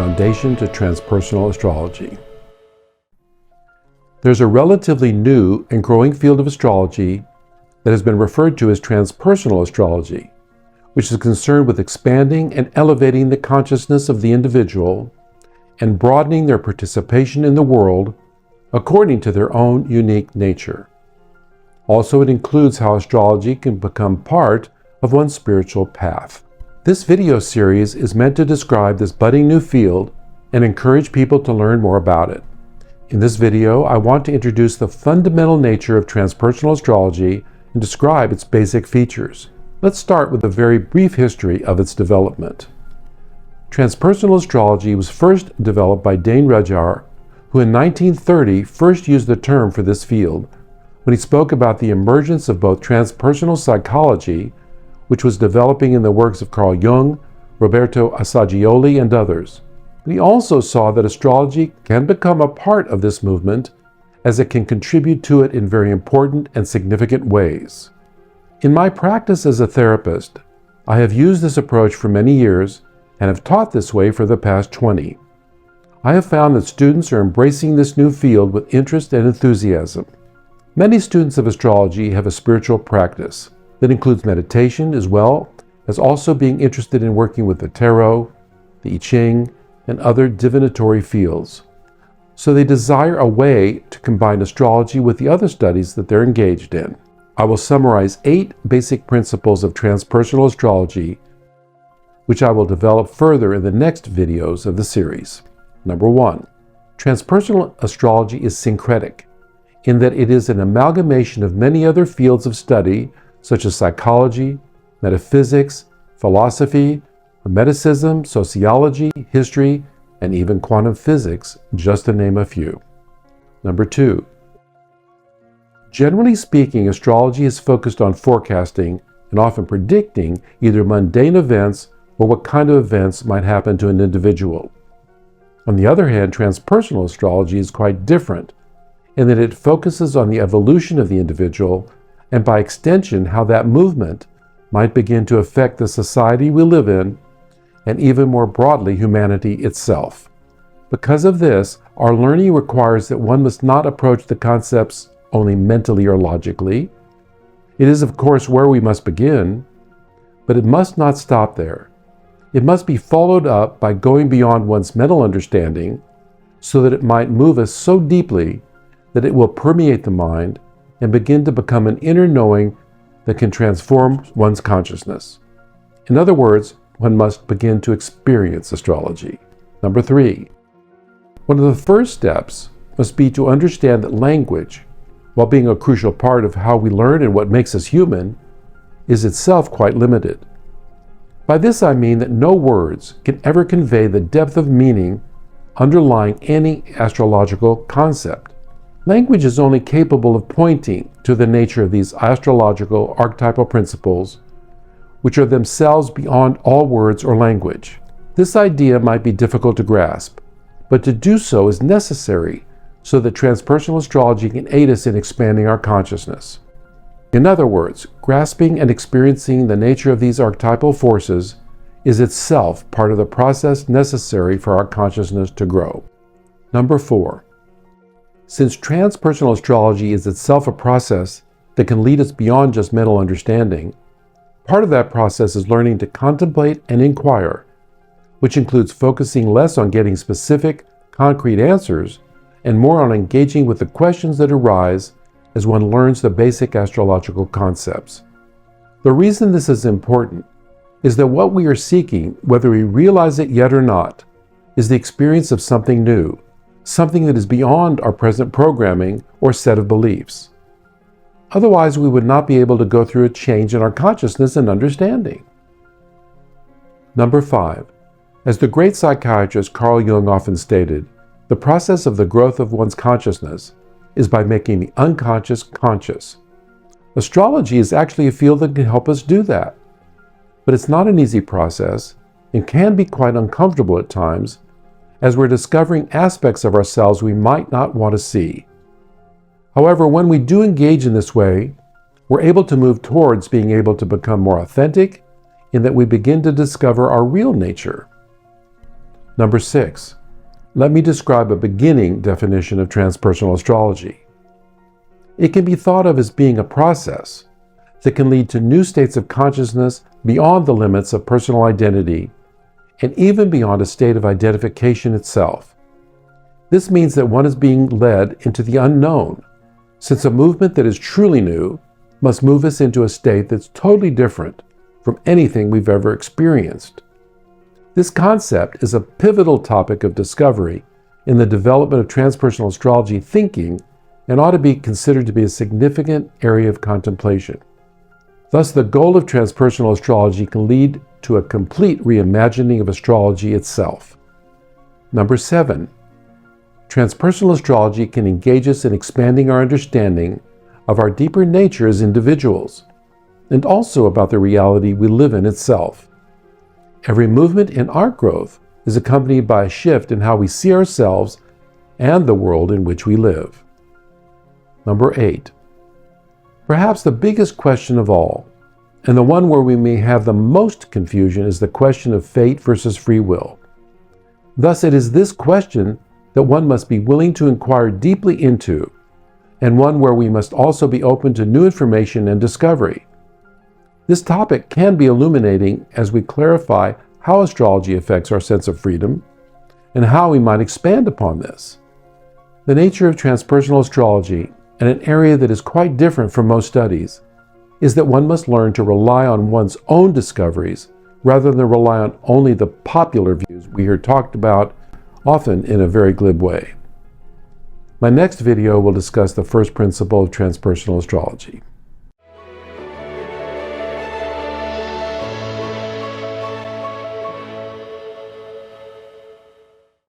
foundation to transpersonal astrology. There's a relatively new and growing field of astrology that has been referred to as transpersonal astrology, which is concerned with expanding and elevating the consciousness of the individual and broadening their participation in the world according to their own unique nature. Also, it includes how astrology can become part of one's spiritual path. This video series is meant to describe this budding new field and encourage people to learn more about it. In this video, I want to introduce the fundamental nature of transpersonal astrology and describe its basic features. Let's start with a very brief history of its development. Transpersonal astrology was first developed by Dane Rudhyar, who in 1930 first used the term for this field when he spoke about the emergence of both transpersonal psychology, which was developing in the works of Carl Jung, Roberto Assagioli, and others. But he also saw that astrology can become a part of this movement as it can contribute to it in very important and significant ways. In my practice as a therapist, I have used this approach for many years and have taught this way for the past 20. I have found that students are embracing this new field with interest and enthusiasm. Many students of astrology have a spiritual practice that includes meditation as well as also being interested in working with the tarot, the I Ching, and other divinatory fields. So they desire a way to combine astrology with the other studies that they're engaged in. I will summarize 8 basic principles of transpersonal astrology, which I will develop further in the next videos of the series. Number 1, transpersonal astrology is syncretic, in that it is an amalgamation of many other fields of study such as psychology, metaphysics, philosophy, Hermeticism, sociology, history, and even quantum physics, just to name a few. Number 2, generally speaking, astrology is focused on forecasting and often predicting either mundane events or what kind of events might happen to an individual. On the other hand, transpersonal astrology is quite different in that it focuses on the evolution of the individual and by extension how that movement might begin to affect the society we live in and even more broadly humanity itself. Because of this, our learning requires that one must not approach the concepts only mentally or logically. It is of course where we must begin, but it must not stop there. It must be followed up by going beyond one's mental understanding so that it might move us so deeply that it will permeate the mind and begin to become an inner knowing that can transform one's consciousness. In other words, one must begin to experience astrology. Number 3, one of the first steps must be to understand that language, while being a crucial part of how we learn and what makes us human, is itself quite limited. By this I mean that no words can ever convey the depth of meaning underlying any astrological concept. Language is only capable of pointing to the nature of these astrological archetypal principles, which are themselves beyond all words or language. This idea might be difficult to grasp, but to do so is necessary so that transpersonal astrology can aid us in expanding our consciousness. In other words, grasping and experiencing the nature of these archetypal forces is itself part of the process necessary for our consciousness to grow. Number 4, since transpersonal astrology is itself a process that can lead us beyond just mental understanding, part of that process is learning to contemplate and inquire, which includes focusing less on getting specific, concrete answers and more on engaging with the questions that arise as one learns the basic astrological concepts. The reason this is important is that what we are seeking, whether we realize it yet or not, is the experience of something new, something that is beyond our present programming or set of beliefs. Otherwise, we would not be able to go through a change in our consciousness and understanding. Number 5, as the great psychiatrist Carl Jung often stated, the process of the growth of one's consciousness is by making the unconscious conscious. Astrology is actually a field that can help us do that. But it's not an easy process and can be quite uncomfortable at times as we're discovering aspects of ourselves we might not want to see. However, when we do engage in this way, we're able to move towards being able to become more authentic in that we begin to discover our real nature. Number 6. Let me describe a beginning definition of transpersonal astrology. It can be thought of as being a process that can lead to new states of consciousness beyond the limits of personal identity and even beyond a state of identification itself. This means that one is being led into the unknown, since a movement that is truly new must move us into a state that's totally different from anything we've ever experienced. This concept is a pivotal topic of discovery in the development of transpersonal astrology thinking and ought to be considered to be a significant area of contemplation. Thus, the goal of transpersonal astrology can lead to a complete reimagining of astrology itself. Number 7. Transpersonal astrology can engage us in expanding our understanding of our deeper nature as individuals, and also about the reality we live in itself. Every movement in our growth is accompanied by a shift in how we see ourselves and the world in which we live. Number 8. Perhaps the biggest question of all, and the one where we may have the most confusion, is the question of fate versus free will. Thus, it is this question that one must be willing to inquire deeply into, and one where we must also be open to new information and discovery. This topic can be illuminating as we clarify how astrology affects our sense of freedom and how we might expand upon this. The nature of transpersonal astrology, and an area that is quite different from most studies, is that one must learn to rely on one's own discoveries rather than rely on only the popular views we hear talked about, often in a very glib way. My next video will discuss the first principle of transpersonal astrology.